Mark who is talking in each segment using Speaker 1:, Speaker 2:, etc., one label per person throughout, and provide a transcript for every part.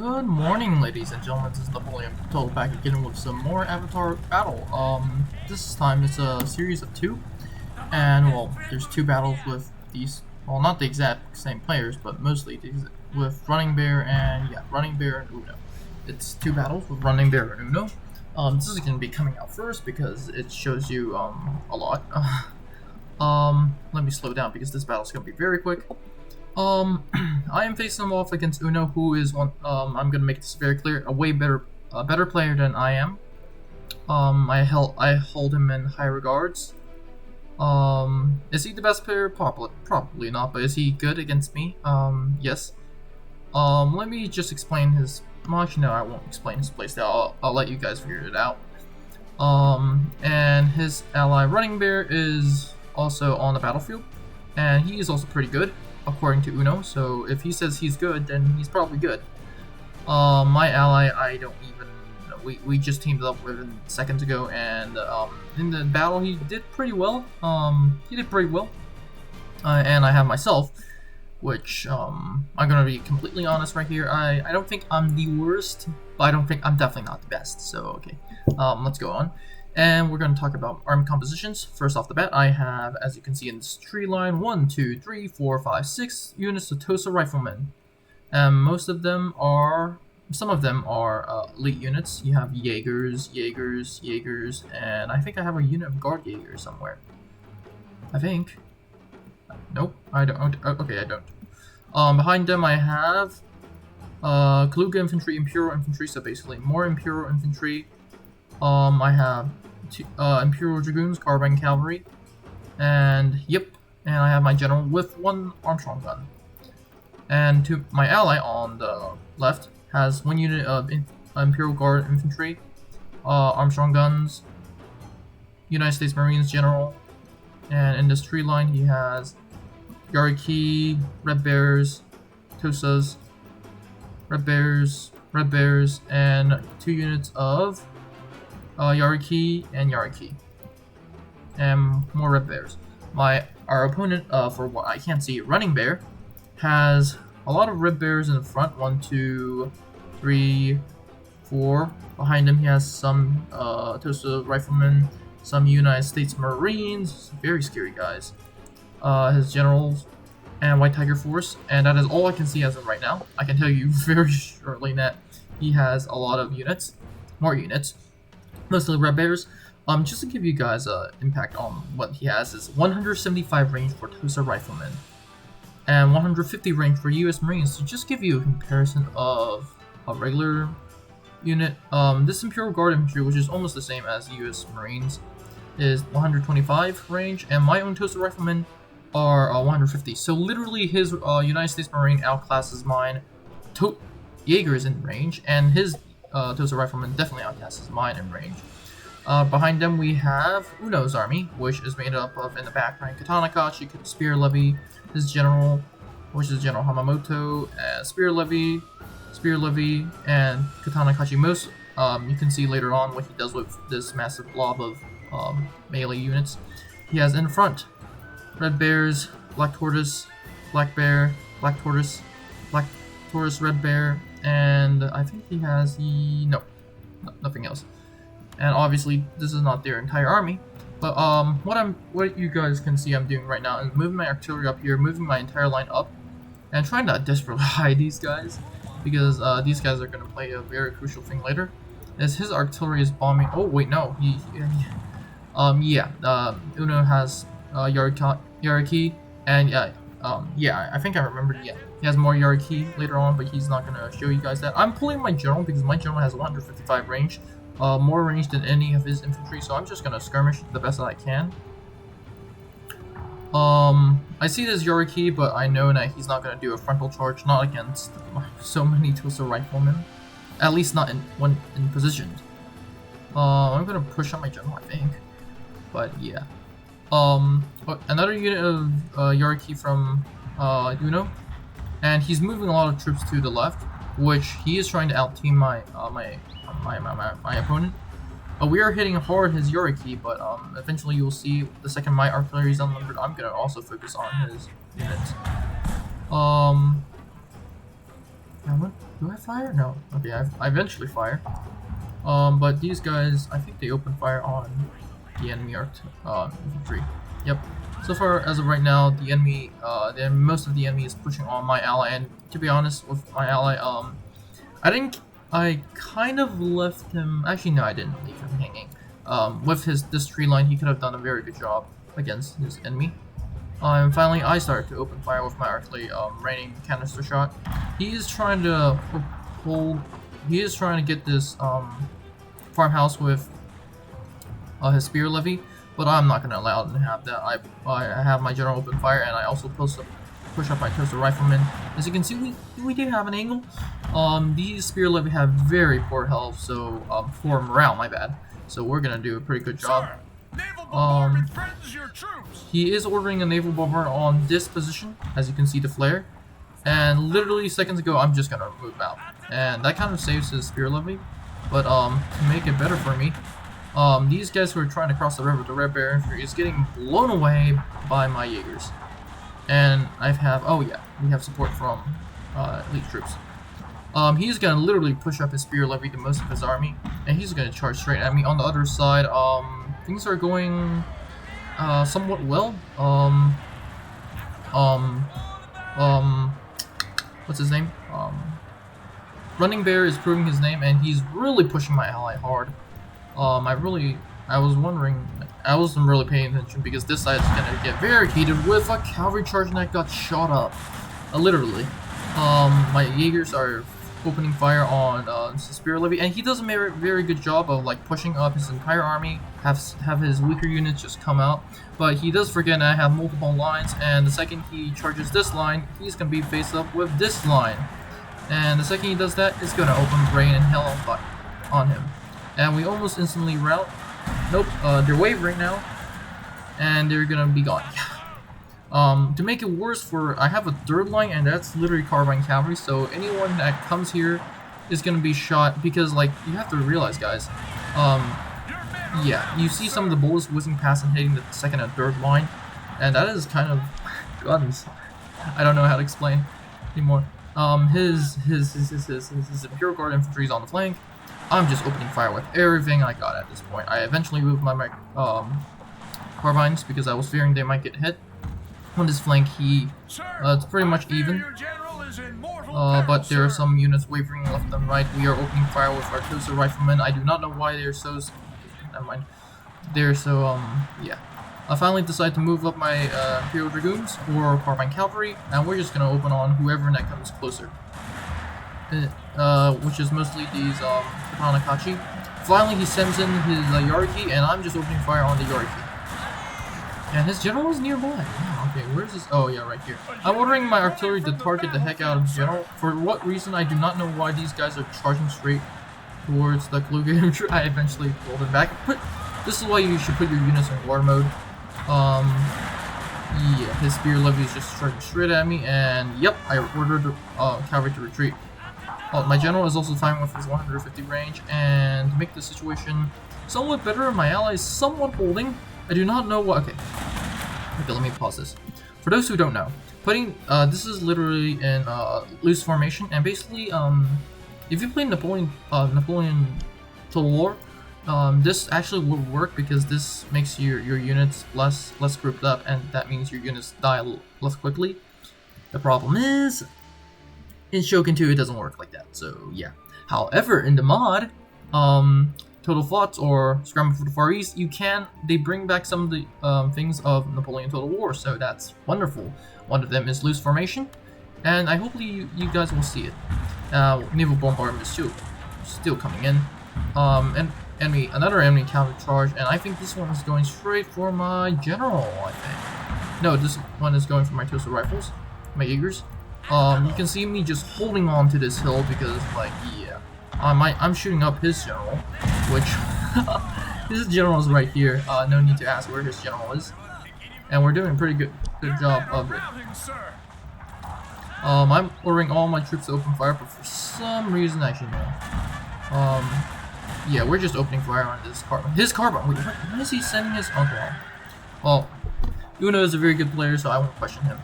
Speaker 1: Good morning, ladies and gentlemen. This is Napoleon Total back again with some more Avatar Battle. This time it's a series of two, and well, there's two battles with these. Well, not the exact same players, but mostly with Running Bear and Running Bear and Uno. It's two battles with Running Bear and Uno. This is gonna be coming out first because it shows you a lot. Let me slow down because this battle's gonna be very quick. I am facing him off against Uno, who is one. I'm gonna make this very clear, a way better player than I am. I hold him in high regards. Is he the best player? Probably not, but is he good against me? Yes. Let me just explain his. Well, actually, no, I won't explain his playstyle. I'll let you guys figure it out. And his ally Running Bear is also on the battlefield, and he is also pretty good, according to Uno. So if he says he's good, then he's probably good. My ally, I don't even know. We just teamed up with him seconds ago, and in the battle he did pretty well. And I have myself, which I'm gonna be completely honest right here. I don't think I'm the worst, but I don't think I'm definitely not the best. So okay, let's go on. And we're going to talk about army compositions. First off the bat, I have, as you can see in this tree line, 1, 2, 3, 4, 5, 6 units of Tosa riflemen. And some of them are elite units. You have Jaegers, and I think I have a unit of Guard Jaegers somewhere. I think. Nope, I don't. Okay, I don't. Behind them I have Kaluga infantry, Imperial infantry, so basically more Imperial infantry. I have Imperial Dragoons, Carbine Cavalry, and I have my general with one Armstrong gun. And to my ally on the left has one unit of Imperial Guard Infantry, Armstrong guns, United States Marines General, and in this tree line he has Yariki, Red Bears, Tosas, Red Bears, and 2 units of Yariki, and more Red Bears. Our opponent, for what I can't see, Running Bear, has a lot of Red Bears in the front. 1, 2, 3, 4. Behind him, he has some Tosa riflemen, some United States Marines, very scary guys. His generals and White Tiger Force, and that is all I can see as of right now. I can tell you very shortly that he has a lot of units, more units. Mostly Red Bears. Just to give you guys an impact on what he has is 175 range for Tosa riflemen, and 150 range for U.S. Marines. To just give you a comparison of a regular unit, this Imperial Guard infantry, which is almost the same as U.S. Marines, is 125 range, and my own Tosa riflemen are 150. So literally, his United States Marine outclasses mine. Jaeger is in range, and his Tosa rifleman definitely outclasses mine in range. Behind them we have Uno's army, which is made up of, in the back rank, Katanakachi, Spear Levy, his general, which is General Hamamoto, Spear Levy, and Katanakachi. Most you can see later on what he does with this massive blob of melee units. He has in front Red Bears, Black Tortoise, Black Bear, Black Tortoise, Red Bear, and I think he has nothing else. And obviously this is not their entire army, but what you guys can see I'm doing right now is moving my artillery up here, moving my entire line up, and trying to desperately hide these guys, because these guys are going to play a very crucial thing later, as his artillery is bombing. Oh wait, no, Uno has Yariki, and I think I remembered. He has more Yariki later on, but he's not gonna show you guys that. I'm pulling my general because my general has 155 range, more range than any of his infantry. So I'm just gonna skirmish the best that I can. I see this Yariki, but I know that he's not gonna do a frontal charge, not against so many Tosa riflemen, at least not when in position. I'm gonna push on my general, I think, but yeah. Another unit of Yariki from Uno, and he's moving a lot of troops to the left, which he is trying to out-team my opponent. We are hitting hard his Yariki, but eventually you'll see the second my artillery is unlimited, I'm gonna also focus on his units. Do I fire? No. Okay, I eventually fire. But these guys, I think they open fire on the enemy infantry. Yep. So far, as of right now, the enemy, most of the enemy is pushing on my ally, and to be honest, with my ally, I kind of left him. Actually, no, I didn't leave him hanging. With this tree line, he could have done a very good job against his enemy. And finally, I started to open fire with my artillery, raining canister shot. He is trying to get this farmhouse with his spear levy, but I'm not going to allow him to have that. I have my general open fire, and I also push up my toaster rifleman. As you can see, we do have an angle. These spear levy have very poor health, so poor morale, my bad. So we're gonna do a pretty good job. He is ordering a naval bombard on this position, as you can see the flare. And literally seconds ago, I'm just gonna move out, and that kind of saves his spear levy. But to make it better for me, these guys who are trying to cross the river, the Red Bear Infantry, is getting blown away by my Jaegers. And we have support from elite troops. He's gonna literally push up his spear levy to most of his army, and he's gonna charge straight at me. On the other side, things are going somewhat well. What's his name? Running Bear is proving his name, and he's really pushing my ally hard. I was wondering, I wasn't really paying attention because this side is gonna get very heated with a cavalry charge that got shot up. Literally. My Jaegers are opening fire on spear levy, and he does a very good job of like pushing up his entire army, have his weaker units just come out. But he does forget I have multiple lines, and the second he charges this line, he's gonna be faced up with this line. And the second he does that, it's gonna open rain and hell on fire on him. And we almost instantly rout. Nope, they're wavering now, and they're gonna be gone. To make it worse, I have a third line, and that's literally carbine cavalry, so anyone that comes here is gonna be shot, because like, you have to realize, guys, yeah, you see some of the bullets whizzing past and hitting the second and third line, and that is kind of guns. I don't know how to explain anymore. His Imperial Guard infantry is on the flank. I'm just opening fire with everything I got at this point. I eventually moved my carbines because I was fearing they might get hit. On this flank, it's pretty much even. But there are some units wavering left and right. We are opening fire with our toaster riflemen. I do not know why they're so... Never mind. They're so, yeah. I finally decided to move up my Imperial Dragoons or Carbine Cavalry, and we're just gonna open on whoever that comes closer. Which is mostly these Hanakachi. Finally, he sends in his Yariki, and I'm just opening fire on the Yariki. And his general is nearby. Oh, okay, where's this? Oh, yeah, right here. I'm ordering my artillery to target the heck out of the general. For what reason, I do not know why these guys are charging straight towards the Tokugawa infantry. I eventually pulled it back. This is why you should put your units in war mode. Yeah, his spear levy is just charging straight at me, and yep, I ordered the cavalry to retreat. My general is also firing with his 150 range, and to make the situation somewhat better, my ally is somewhat holding. I do not know what. Okay, let me pause this. For those who don't know, this is literally in loose formation, and basically, if you play Napoleon Total War, this actually will work because this makes your units less grouped up, and that means your units die less quickly. The problem is, in Shogun 2, it doesn't work like that. So yeah. However, in the mod, Total Thoughts or Scramble for the Far East, they bring back some of the things of Napoleon Total War, so that's wonderful. One of them is loose formation, and I hopefully you guys will see it. Naval bombardment is still coming in. And another enemy counter charge, and I think this one is going straight for my general. I think no, this one is going for my toaster rifles, my Jaegers. You can see me just holding on to this hill because, like, yeah, I'm shooting up his general, which his general is right here. No need to ask where his general is, and we're doing a pretty good job of it. I'm ordering all my troops to open fire, but for some reason, actually no. Yeah, we're just opening fire on this carbine. His carbine. Wait, what is he sending his? Okay. Well, Uno is a very good player, so I won't question him.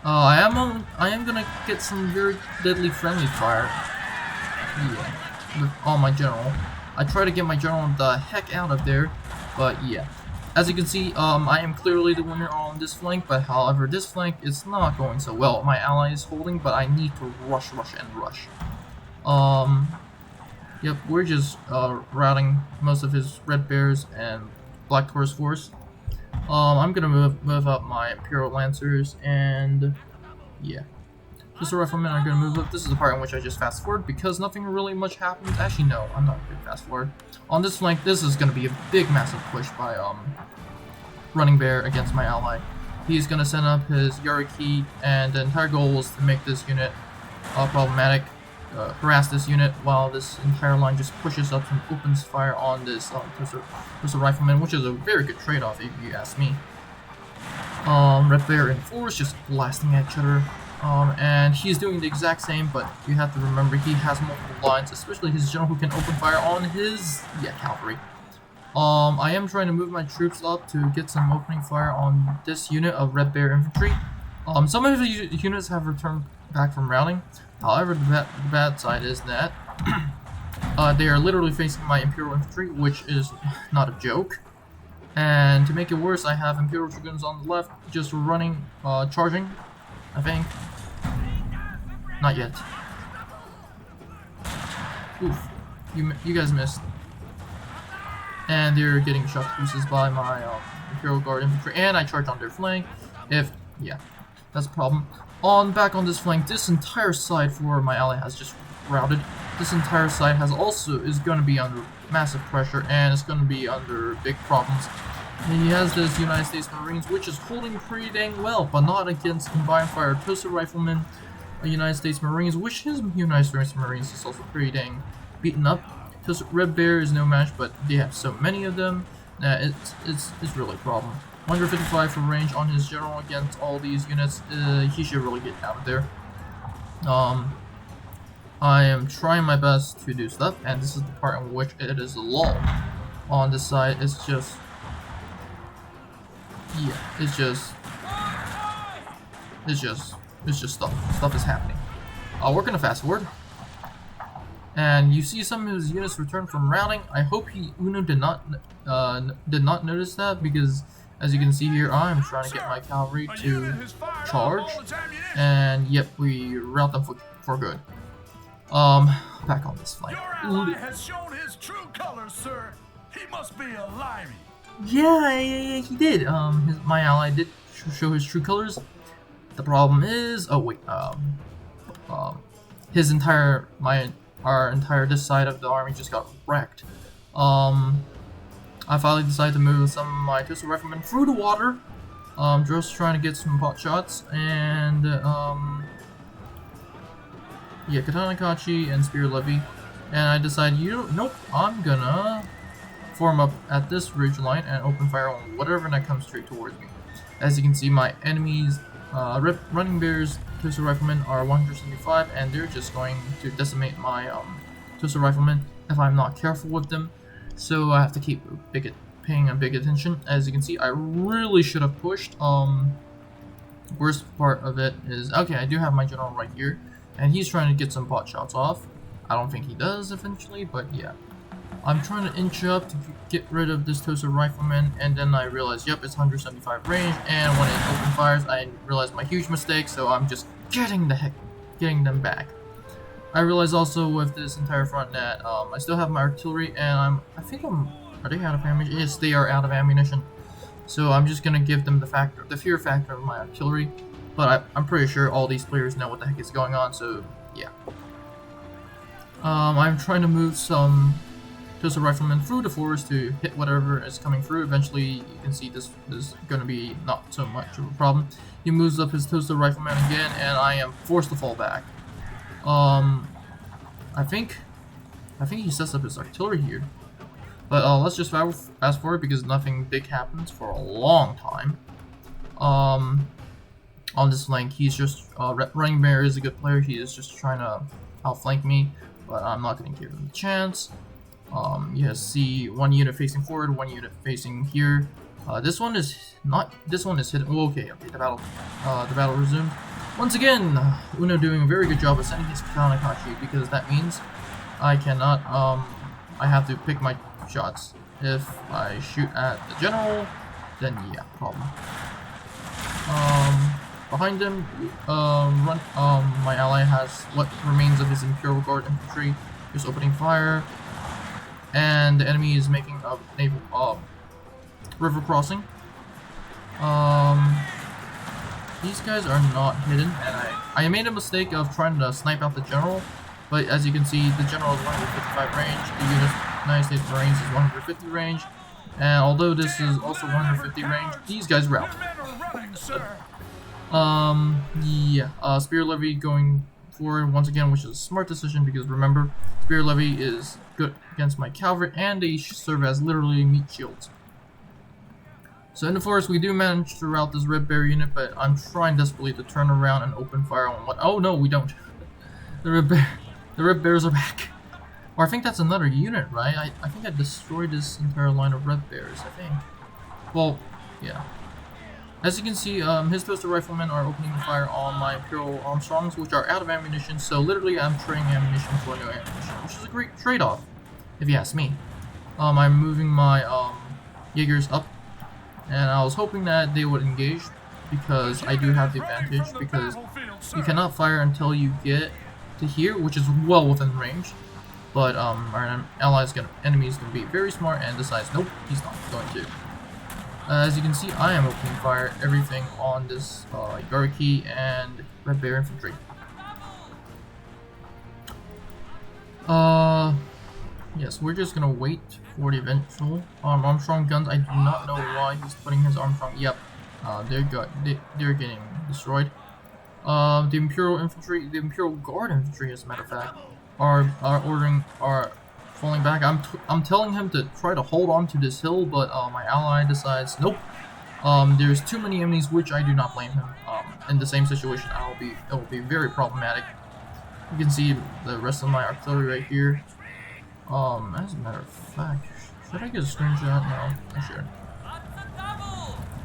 Speaker 1: I am gonna get some very deadly friendly fire Yeah, with all my general. I try to get my general the heck out of there, but yeah. As you can see, I am clearly the winner on this flank, but however, this flank is not going so well. My ally is holding, but I need to rush, and rush. Yep, we're just routing most of his red bears and black Taurus force. I'm gonna move up my Imperial Lancers, and yeah. Just a riflemen are gonna move up. This is the part in which I just fast forward because nothing really much happens. Actually, no, I'm not gonna fast forward. On this flank, this is gonna be a big, massive push by Running Bear against my ally. He's gonna send up his Yariki, and the entire goal is to make this unit problematic, harass this unit while this entire line just pushes up and opens fire on this Tosa rifleman, which is a very good trade-off if you ask me. Red Bear and Force just blasting at each other. And he's doing the exact same, but you have to remember he has multiple lines, especially his general who can open fire on his cavalry. I am trying to move my troops up to get some opening fire on this unit of Red Bear infantry. Some of the units have returned back from routing. However, the bad side is that they are literally facing my Imperial infantry, which is not a joke. And to make it worse, I have Imperial Dragoons on the left just running, charging, I think. Not yet. Oof. You guys missed. And they're getting shot to pieces by my Imperial Guard infantry, and I charge on their flank. That's a problem. Back on this flank, this entire side for my ally has just routed. This entire side is going to be under massive pressure, and it's going to be under big problems. And he has this United States Marines, which is holding pretty dang well, but not against combined fire Tosa riflemen, United States Marines, which his United States Marines is also pretty dang beaten up. Tosa Red Bear is no match, but they have so many of them that it's really a problem. 155 for range on his general against all these units. He should really get out of there. I am trying my best to do stuff, and this is the part in which it is a lull. On this side, it's just stuff is happening. We're gonna fast forward, and you see some of his units return from routing. I hope Uno did not notice that, because as you can see here, I am trying to get my cavalry to charge, and yep, we rout them for good. Back on this flank.
Speaker 2: Your ally has shown his true colors, sir. He must be a limey.
Speaker 1: Yeah, he did. My ally did show his true colors. The problem is, his entire this side of the army just got wrecked. I finally decided to move some of my Tosa riflemen through the water. Just trying to get some pot shots, and Katana Kachi and Spear Levy. And I decided, nope, I'm gonna form up at this ridge line and open fire on whatever that comes straight towards me. As you can see, my enemies, Running Bears, Tosa riflemen are 175, and they're just going to decimate my Tosa riflemen if I'm not careful with them. So I have to keep paying a big attention. As you can see, I really should have pushed. Worst part of it is, okay, I do have my general right here, and he's trying to get some pot shots off. I don't think he does eventually, but yeah. I'm trying to inch up to get rid of this Tosa rifleman, and then I realized, yep, it's 175 range, and when it open fires, I realized my huge mistake, so I'm just getting them back. I realized also with this entire front that I still have my artillery, and are they out of ammunition? Yes, they are out of ammunition. So I'm just gonna give them the fear factor of my artillery, but I'm pretty sure all these players know what the heck is going on, so yeah. I'm trying to move some Tosa riflemen through the forest to hit whatever is coming through. Eventually, you can see this is going to be not so much of a problem. He moves up his Tosa rifleman again, and I am forced to fall back. I think he sets up his artillery here. But let's just fast forward, because nothing big happens for a long time. On this flank, he's just Running Bear is a good player. He is just trying to outflank me, but I'm not going to give him a chance. You see one unit facing forward, one unit facing here. This one is hidden. Oh, okay, the battle resumed. Once again, Uno doing a very good job of sending his Katana Kachi, because that means I cannot, I have to pick my shots. If I shoot at the general, then yeah, problem. Behind him, my ally has what remains of his Imperial Guard infantry, just opening fire, and the enemy is making a naval, river crossing. These guys are not hidden, and I made a mistake of trying to snipe out the general, but as you can see, the general is 155 range, the United States Marines is 150 range, and although this is also 150 range, these guys rout. Yeah, Spear Levy going forward once again, which is a smart decision because remember, Spear Levy is good against my cavalry, and they serve as literally meat shields. So in the forest, we do manage to rout this Red Bear unit, but I'm trying desperately to turn around and open fire on what? Oh no, we don't. The Red Bears are back. Or I think that's another unit, right? I think I destroyed this entire line of Red Bears, I think. Well, yeah. As you can see, his toaster riflemen are opening fire on my Imperial Armstrongs, which are out of ammunition, so literally I'm trading ammunition for new ammunition, which is a great trade-off, if you ask me. I'm moving my Jaegers up, and I was hoping that they would engage, because I do have the advantage, because you cannot fire until you get to here, which is well within range. But our enemy is gonna be very smart and decides, nope, he's not going to. As you can see, I am opening fire everything on this Yariki and Red Bear infantry. Yes, we're just gonna wait for the eventual Armstrong guns. I do not know why he's putting his Armstrong. Yep, they're getting destroyed. The Imperial infantry, the Imperial Guard infantry, as a matter of fact, are falling back. I'm telling him to try to hold on to this hill, but my ally decides, nope. There's too many enemies, which I do not blame him. In the same situation, it will be very problematic. You can see the rest of my artillery right here. As a matter of fact, should I get a screenshot? No, I should.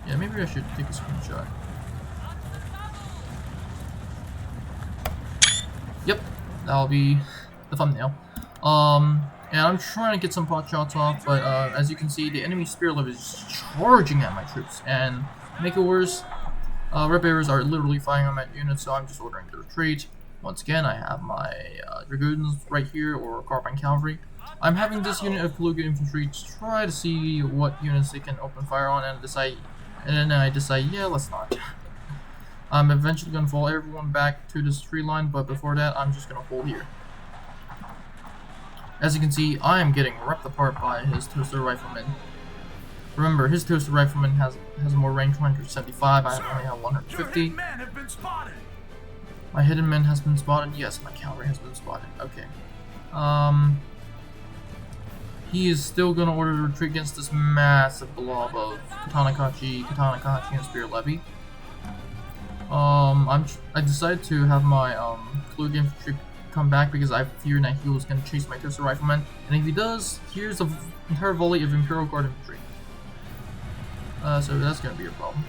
Speaker 1: Yeah, maybe I should take a screenshot. Yep, that'll be the thumbnail. And I'm trying to get some pot shots off, but as you can see, the enemy Spear Levy is charging at my troops, and to make it worse, Red Bears are literally firing on my units, so I'm just ordering to retreat. Once again, I have my Dragoons right here, or Carbine Cavalry. I'm having this unit of Kaluga Infantry try to see what units they can open fire on, and then I decide, yeah, let's not. I'm eventually going to fall everyone back to this tree line, but before that, I'm just going to hold here. As you can see, I am getting ripped apart by his Toaster Rifleman. Remember, his Toaster Rifleman has more range, 175, I only have 150. My hidden men has been spotted. Yes, my cavalry has been spotted. Okay. He is still going to order to retreat against this massive blob of Katanakachi, and Spear Levy. I decided to have my Kaluga infantry come back because I feared that he was going to chase my Toaster Rifleman, and if he does, here's an entire volley of Imperial Guard infantry. So that's going to be a problem.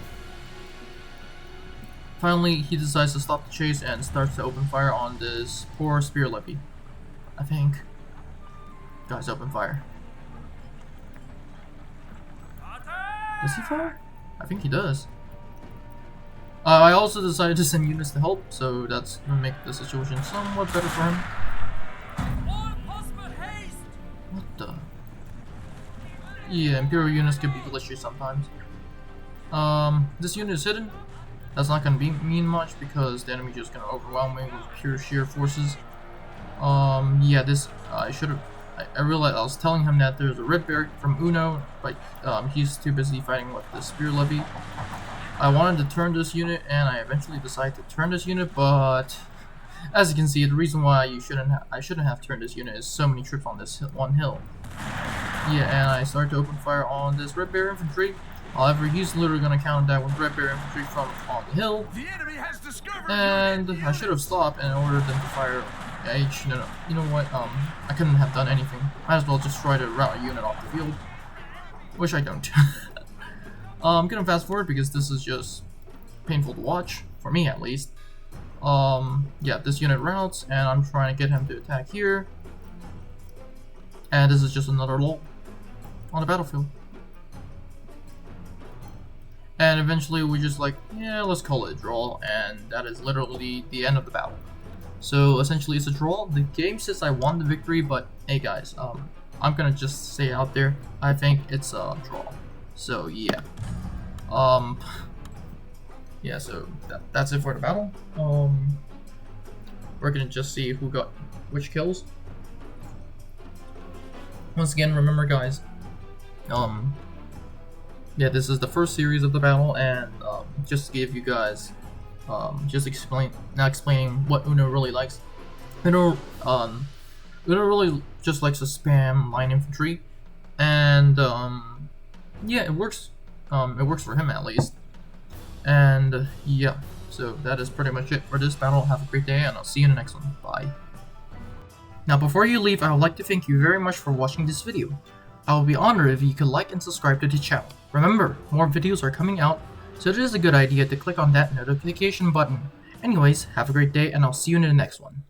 Speaker 1: Finally, he decides to stop the chase and starts to open fire on this poor Spear Levy. I think. Guys, open fire. Does he fire? I think he does. I also decided to send units to help, so that's going to make the situation somewhat better for him. What the? Yeah, Imperial units can be glitchy sometimes. This unit is hidden. That's not going to mean much because the enemy is just going to overwhelm me with pure sheer forces. Yeah, this, I realized I was telling him that there's a Red Bear from Uno, but he's too busy fighting with the Spear Levy. I wanted to turn this unit, and I eventually decided to turn this unit, but as you can see, the reason why I shouldn't have turned this unit is so many troops on this one hill. Yeah, and I started to open fire on this Red Bear infantry. However, he's literally going to counter that with Red Bear infantry from on the hill, and I should have stopped and ordered them to fire. You know what? I couldn't have done anything. Might as well just try to route a unit off the field, which I don't. I'm gonna fast forward because this is just painful to watch, for me at least. Yeah, this unit routes, and I'm trying to get him to attack here. And this is just another lull on the battlefield. And eventually we just like, yeah, let's call it a draw, and that is literally the end of the battle. So essentially it's a draw. The game says I won the victory, but hey guys, I'm gonna just say out there, I think it's a draw. So yeah. Yeah, so that's it for the battle. We're gonna just see who got which kills. Once again, remember guys, yeah, this is the first series of the battle, and just to give you guys, just explaining what Uno really likes. Uno really just likes to spam line infantry, and yeah, it works. It works for him at least. And yeah, so that is pretty much it for this battle. Have a great day, and I'll see you in the next one. Bye. Now, before you leave, I would like to thank you very much for watching this video. I would be honored if you could like and subscribe to the channel. Remember, more videos are coming out, so it is a good idea to click on that notification button. Anyways, have a great day, and I'll see you in the next one.